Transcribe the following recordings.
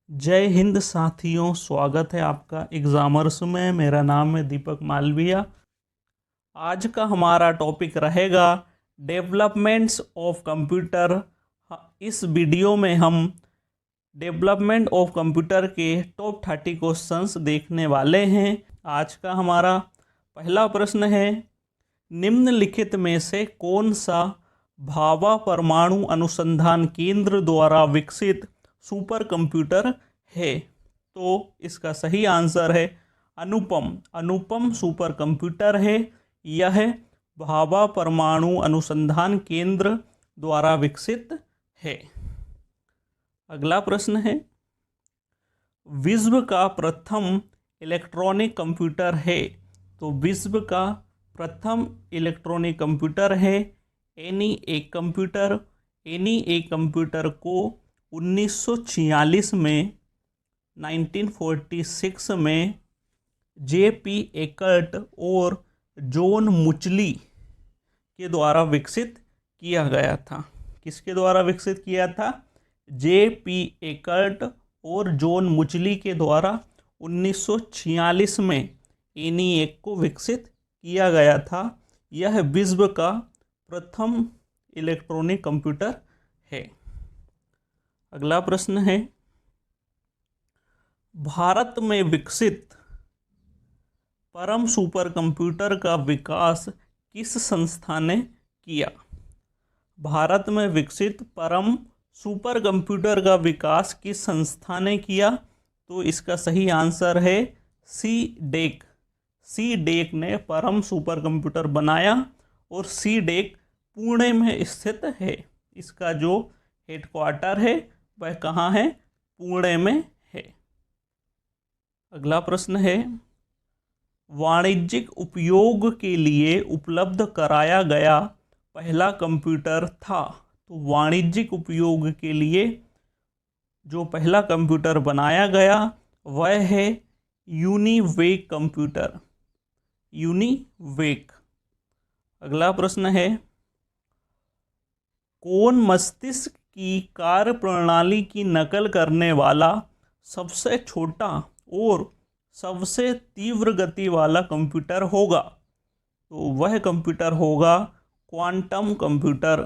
जय हिंद साथियों, स्वागत है आपका एग्जामर्स में। मेरा नाम है दीपक मालविया। आज का हमारा टॉपिक रहेगा डेवलपमेंट्स ऑफ कंप्यूटर। इस वीडियो में हम डेवलपमेंट ऑफ कंप्यूटर के टॉप 30 क्वेश्चंस देखने वाले हैं। आज का हमारा पहला प्रश्न है, निम्नलिखित में से कौन सा भाभा परमाणु अनुसंधान केंद्र द्वारा विकसित सुपर कंप्यूटर है? तो इसका सही आंसर है अनुपम। अनुपम सुपर कंप्यूटर है। यह भाभा परमाणु अनुसंधान केंद्र द्वारा विकसित है। अगला प्रश्न है, विश्व का प्रथम इलेक्ट्रॉनिक कंप्यूटर है। तो विश्व का प्रथम इलेक्ट्रॉनिक कंप्यूटर है ENIAC कंप्यूटर। ENIAC कंप्यूटर को 1946 में 1946 में JP एकर्ट और जॉन मुचली के द्वारा विकसित किया गया था। किसके द्वारा विकसित किया था? JP एकर्ट और जॉन मुचली के द्वारा 1946 में ENIAC को विकसित किया गया था। यह विश्व का प्रथम इलेक्ट्रॉनिक कंप्यूटर है। अगला प्रश्न है, भारत में विकसित परम सुपर कंप्यूटर का विकास किस संस्था ने किया? भारत में विकसित परम सुपर कंप्यूटर का विकास किस संस्था ने किया? तो इसका सही आंसर है CDEC। CDEC ने परम सुपर कंप्यूटर बनाया और CDEC पुणे में स्थित है। इसका जो हेडक्वार्टर है वह कहाँ है? पुणे में है। अगला प्रश्न है, वाणिज्यिक उपयोग के लिए उपलब्ध कराया गया पहला कंप्यूटर था। तो वाणिज्यिक उपयोग के लिए जो पहला कंप्यूटर बनाया गया वह है यूनिवेक कंप्यूटर। यूनिवेक। अगला प्रश्न है, कौन मस्तिष्क की कार्य प्रणाली की नकल करने वाला सबसे छोटा और सबसे तीव्र गति वाला कंप्यूटर होगा? तो वह कंप्यूटर होगा क्वांटम कंप्यूटर।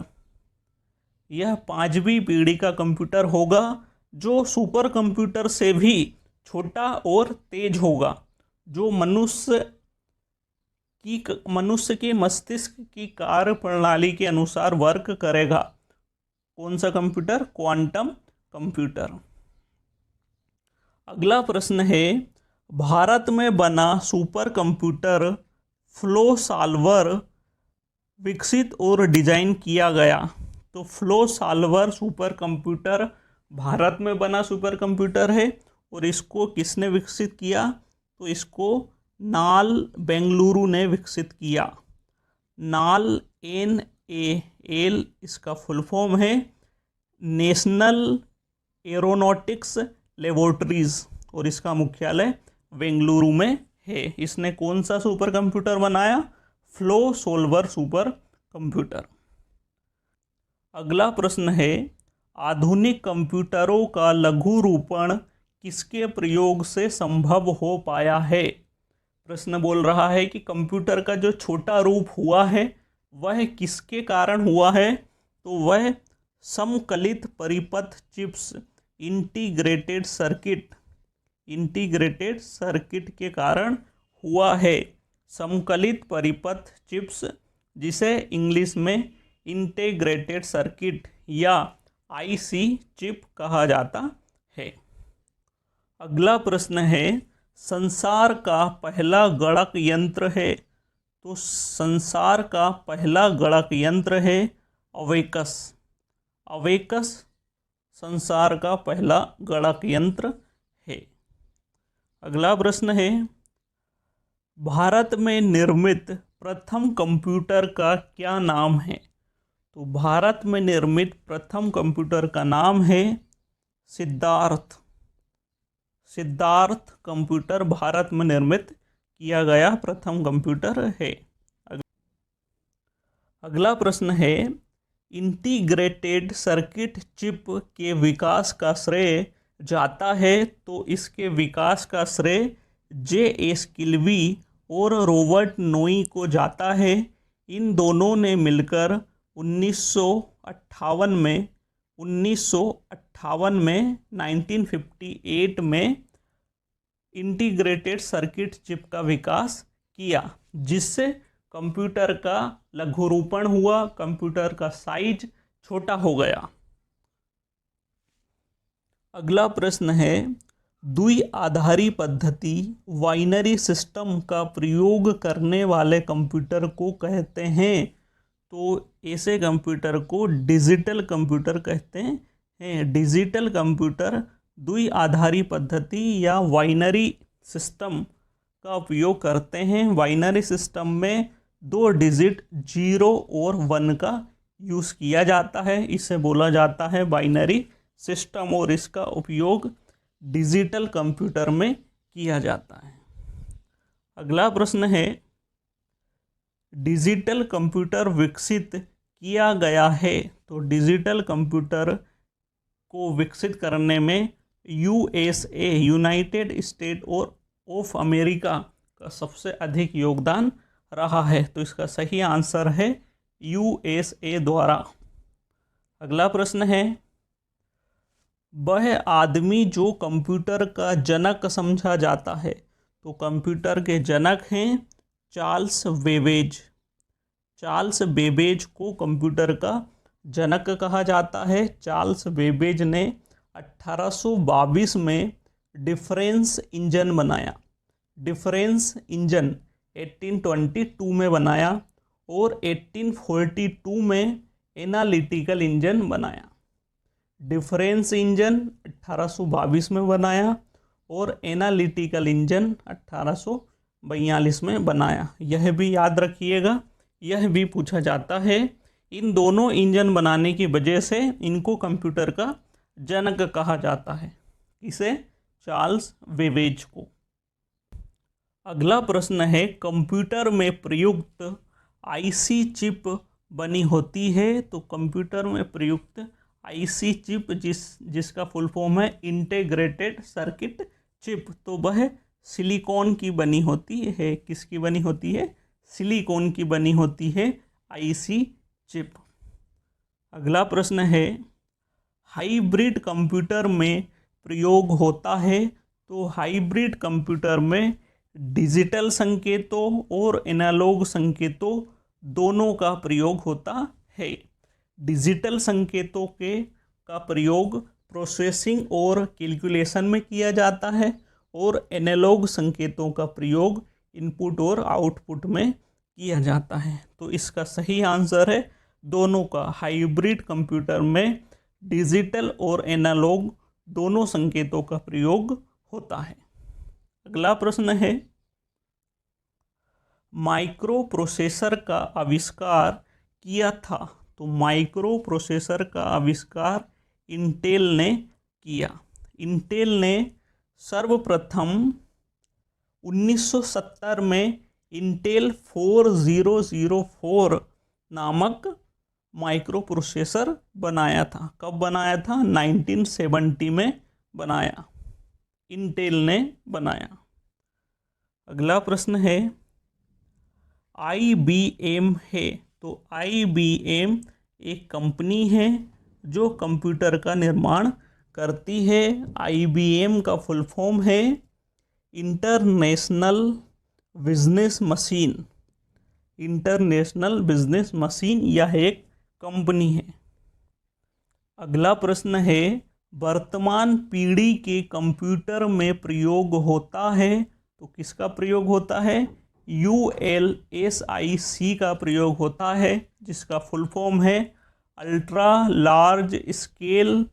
यह 5वीं पीढ़ी का कंप्यूटर होगा जो सुपर कंप्यूटर से भी छोटा और तेज होगा, जो मनुष्य के मस्तिष्क की कार्य प्रणाली के अनुसार वर्क करेगा। कौन सा कंप्यूटर? Quantum computer. अगला प्रश्न है, भारत में बना सुपर कंप्यूटर फ्लो सॉल्वर विकसित और डिजाइन किया गया। तो flow solver super computer Bharat में बना सुपर कंप्यूटर है और इसको किसने विकसित किया? तो इसको नाल बेंगलुरु ने विकसित किया। नाल NAL इसका फुल फॉर्म है नेशनल एरोनॉटिक्स लेबोरेटरीज और इसका मुख्यालय बेंगलुरु में है। इसने कौन सा सुपर कंप्यूटर बनाया? Flow solver super computer. अगला प्रश्न है, आधुनिक कंप्यूटरों का लघु रूपण किसके प्रयोग से संभव हो पाया है? प्रश्न बोल रहा है कि कंप्यूटर का जो छोटा रूप हुआ है वह किसके कारण हुआ है? तो वह समकलित परिपथ चिप्स इंटीग्रेटेड सर्किट के कारण हुआ है। समकलित परिपथ चिप्स, जिसे इंग्लिश में इंटीग्रेटेड सर्किट या IC चिप कहा जाता है। अगला प्रश्न है, संसार का पहला गणक यंत्र है। तो संसार का पहला गणक यंत्र है अवेकस। अवेकस संसार का पहला गणक यंत्र है। अगला प्रश्न है, भारत में निर्मित प्रथम कंप्यूटर का क्या नाम है? तो भारत में निर्मित प्रथम कंप्यूटर का नाम है सिद्धार्थ। सिद्धार्थ कंप्यूटर भारत में निर्मित किया गया प्रथम कंप्यूटर है। अगला प्रश्न है, इंटीग्रेटेड सर्किट चिप के विकास का श्रेय जाता है तो इसके विकास का श्रेय J.S. किल्वी और रॉबर्ट नोई को जाता है। इन दोनों ने मिलकर 1958 में इंटीग्रेटेड सर्किट चिप का विकास किया, जिससे कंप्यूटर का लघुरूपण हुआ, कंप्यूटर का साइज छोटा हो गया। अगला प्रश्न है, द्विआधारी पद्धति बाइनरी सिस्टम का प्रयोग करने वाले कंप्यूटर को कहते हैं। तो ऐसे कंप्यूटर को डिजिटल कंप्यूटर कहते हैं। डिजिटल कंप्यूटर द्विआधारी पद्धति या बाइनरी सिस्टम का उपयोग करते हैं। बाइनरी सिस्टम में 2 डिजिट 0 और 1 का यूज़ किया जाता है, इसे बोला जाता है बाइनरी सिस्टम, और इसका उपयोग डिजिटल कंप्यूटर में किया जाता है। अगला प्रश्न है, डिजिटल कंप्यूटर विकसित किया गया है। तो डिजिटल कंप्यूटर को विकसित करने में USA यूनाइटेड स्टेट और ऑफ अमेरिका का सबसे अधिक योगदान रहा है। तो इसका सही आंसर है USA द्वारा। अगला प्रश्न है, वह आदमी जो कंप्यूटर का जनक समझा जाता है। तो कंप्यूटर के जनक हैं चार्ल्स बेबेज। चार्ल्स बेबेज को कंप्यूटर का जनक कहा जाता है। चार्ल्स बेबेज ने 1822 में डिफरेंस इंजन बनाया। डिफरेंस इंजन 1822 में बनाया और 1842 में एनालिटिकल इंजन बनाया। डिफरेंस इंजन 1822 में बनाया और एनालिटिकल इंजन 1842 में बनाया। यह भी याद रखिएगा, यह भी पूछा जाता है। इन दोनों इंजन बनाने की वजह से इनको कंप्यूटर का जनक कहा जाता है। इसे चार्ल्स बेबेज को। अगला प्रश्न है, कंप्यूटर में प्रयुक्त आईसी चिप बनी होती है। तो कंप्यूटर में प्रयुक्त आईसी चिप जिसका फुल फॉर्म है इंटीग्रेटेड सर्किट चिप, तो वह सिलिकॉन की बनी होती है। किसकी बनी होती है? सिलिकॉन की बनी होती है आईसी चिप। अगला प्रश्न है, हाइब्रिड कंप्यूटर में प्रयोग होता है। तो हाइब्रिड कंप्यूटर में डिजिटल संकेतों और एनालॉग संकेतों दोनों का प्रयोग होता है। डिजिटल संकेतों का प्रयोग प्रोसेसिंग और कैलकुलेशन में किया जाता है और एनालॉग संकेतों का प्रयोग इनपुट और आउटपुट में किया जाता है। तो इसका सही आंसर है दोनों का। हाइब्रिड कंप्यूटर में डिजिटल और एनालॉग दोनों संकेतों का प्रयोग होता है। अगला प्रश्न है, माइक्रो प्रोसेसर का आविष्कार किया था। तो माइक्रो प्रोसेसर का आविष्कार इंटेल ने किया। इंटेल ने सर्वप्रथम 1970 में इंटेल 4004 नामक माइक्रो प्रोसेसर बनाया था। कब बनाया था? 1970 में बनाया, इंटेल ने बनाया। अगला प्रश्न है, IBM है। तो IBM एक कंपनी है जो कंप्यूटर का निर्माण करती है। IBM का फुल फॉर्म है international business machine. International business machine यह एक कंपनी है। अगला प्रश्न है, वर्तमान पीढ़ी के कंप्यूटर में प्रयोग होता है। तो किसका प्रयोग होता है? ULSIC का प्रयोग होता है, जिसका फुल फॉर्म है ultra large scale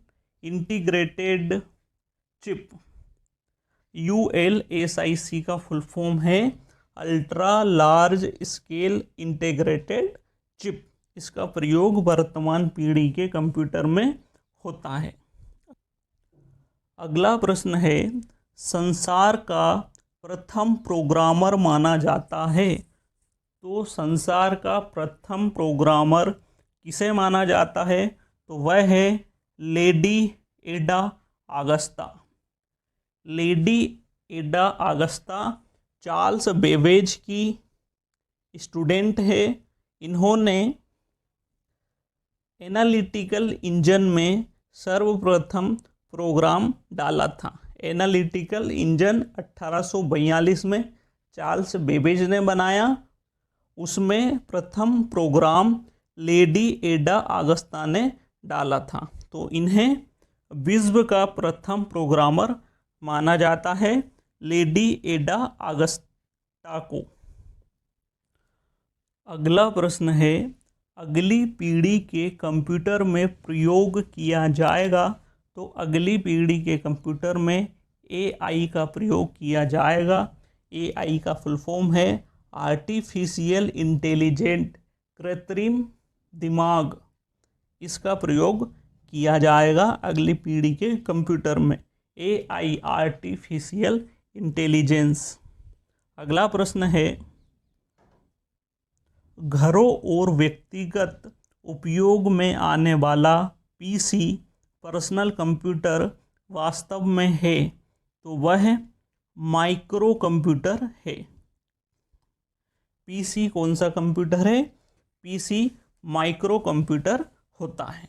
integrated chip. ULSIC का फुल फॉर्म है ultra large scale integrated chip. इसका प्रयोग वर्तमान पीढ़ी के कंप्यूटर में होता है। अगला प्रश्न है, संसार का प्रथम प्रोग्रामर माना जाता है। तो संसार का प्रथम प्रोग्रामर किसे माना जाता है? तो वह है लेडी एडा आगस्ता। लेडी एडा आगस्ता चार्ल्स बेबेज की स्टूडेंट है। इन्होंने एनालिटिकल इंजन में सर्वप्रथम प्रोग्राम डाला था। एनालिटिकल इंजन 1842 में चार्ल्स बेबेज ने बनाया। उसमें प्रथम प्रोग्राम लेडी एडा आगस्ता ने डाला था। तो इन्हें विश्व का प्रथम प्रोग्रामर माना जाता है, लेडी एडा आगस्ता को। अगला प्रश्न है, अगली पीढ़ी के कंप्यूटर में प्रयोग किया जाएगा। तो अगली पीढ़ी के कंप्यूटर में एआई का प्रयोग किया जाएगा। एआई का फुल फॉर्म है आर्टिफिशियल इंटेलिजेंट, कृत्रिम दिमाग। इसका प्रयोग किया जाएगा अगली पीढ़ी के कंप्यूटर में, एआई आर्टिफिशियल इंटेलिजेंस। अगला प्रश्न है, घरों और व्यक्तिगत उपयोग में आने वाला पीसी, पर्सनल कंप्यूटर वास्तव में है तो वह माइक्रो कंप्यूटर है। पीसी कौन सा कंप्यूटर है? पीसी माइक्रो कंप्यूटर होता है।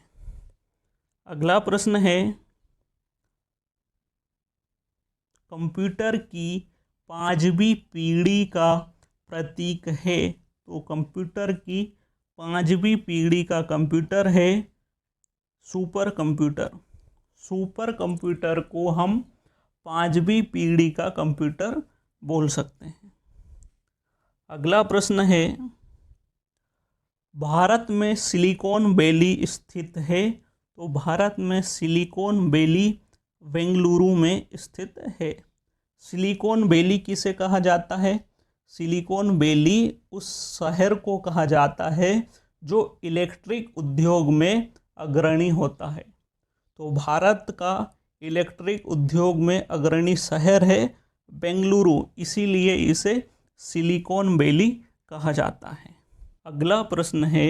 अगला प्रश्न है, कंप्यूटर की 5वीं पीढ़ी का प्रतीक है। तो कंप्यूटर की 5वीं पीढ़ी का कंप्यूटर है सुपर कंप्यूटर। सुपर कंप्यूटर को हम 5वीं पीढ़ी का कंप्यूटर बोल सकते हैं। अगला प्रश्न है, भारत में सिलिकॉन वैली स्थित है। तो भारत में सिलिकॉन वैली बेंगलुरु में स्थित है। सिलिकॉन वैली किसे कहा जाता है? सिलिकॉन वैली उस शहर को कहा जाता है जो इलेक्ट्रिक उद्योग में अग्रणी होता है। तो भारत का इलेक्ट्रिक उद्योग में अग्रणी शहर है बेंगलुरु, इसीलिए इसे सिलिकॉन वैली कहा जाता है। अगला प्रश्न है,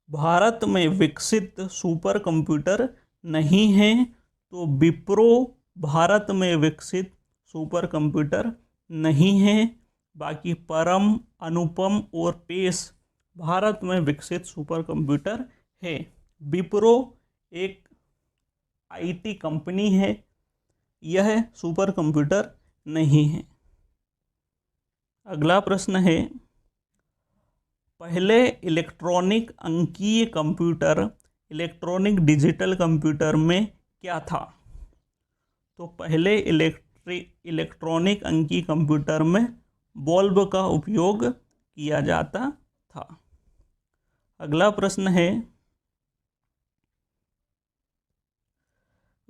भारत में विकसित सुपर कंप्यूटर नहीं है। तो विप्रो भारत में विकसित सुपर कंप्यूटर नहीं है। बाकी परम, अनुपम और पेश भारत में विकसित सुपर कंप्यूटर है। विप्रो एक आईटी कंपनी है, यह सुपर कंप्यूटर नहीं है। अगला प्रश्न है, पहले इलेक्ट्रॉनिक अंकीय कंप्यूटर, इलेक्ट्रॉनिक डिजिटल कंप्यूटर में क्या था? तो पहले इलेक्ट्रॉनिक अंकीय कंप्यूटर में बल्ब का उपयोग किया जाता था। अगला प्रश्न है,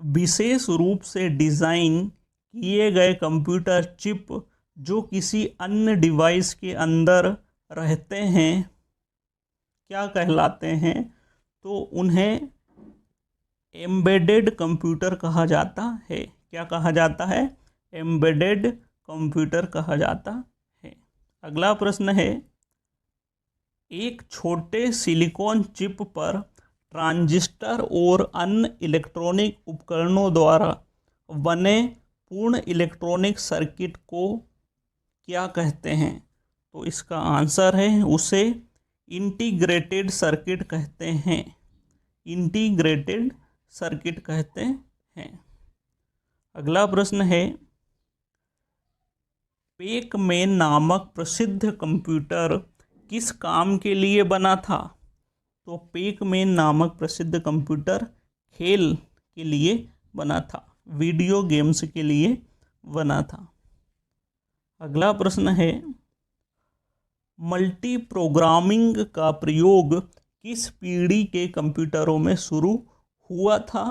विशेष रूप से डिज़ाइन किए गए कंप्यूटर चिप जो किसी अन्य डिवाइस के अंदर रहते हैं क्या कहलाते हैं? तो उन्हें एम्बेडेड कंप्यूटर कहा जाता है। क्या कहा जाता है? एम्बेडेड कंप्यूटर कहा जाता है। अगला प्रश्न है, एक छोटे सिलिकॉन चिप पर ट्रांजिस्टर और अन्य इलेक्ट्रॉनिक उपकरणों द्वारा बने पूर्ण इलेक्ट्रॉनिक सर्किट को क्या कहते हैं? तो इसका आंसर है, उसे इंटीग्रेटेड सर्किट कहते हैं। इंटीग्रेटेड सर्किट कहते हैं। अगला प्रश्न है, पेकमैन नामक प्रसिद्ध कंप्यूटर किस काम के लिए बना था? तो पेकमैन नामक प्रसिद्ध कंप्यूटर खेल के लिए बना था, वीडियो गेम्स के लिए बना था। अगला प्रश्न है, मल्टी प्रोग्रामिंग का प्रयोग किस पीढ़ी के कंप्यूटरों में शुरू हुआ था?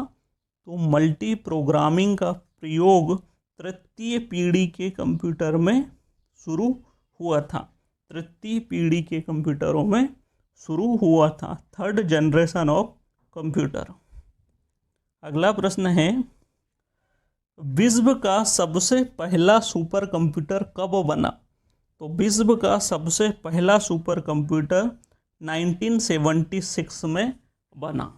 तो मल्टी प्रोग्रामिंग का प्रयोग तृतीय पीढ़ी के कंप्यूटर में शुरू हुआ था। तृतीय पीढ़ी के कंप्यूटरों में शुरू हुआ था, थर्ड जनरेशन ऑफ कंप्यूटर। अगला प्रश्न है, विश्व का सबसे पहला सुपर कंप्यूटर कब बना? तो विश्व का सबसे पहला सुपर कंप्यूटर 1976 में बना।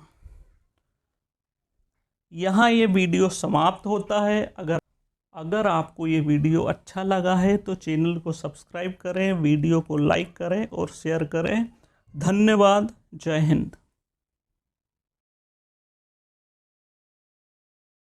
यहाँ ये वीडियो समाप्त होता है। अगर आपको ये वीडियो अच्छा लगा है तो चैनल को सब्सक्राइब करें, वीडियो को लाइक करें और शेयर करें। धन्यवाद। जय हिंद।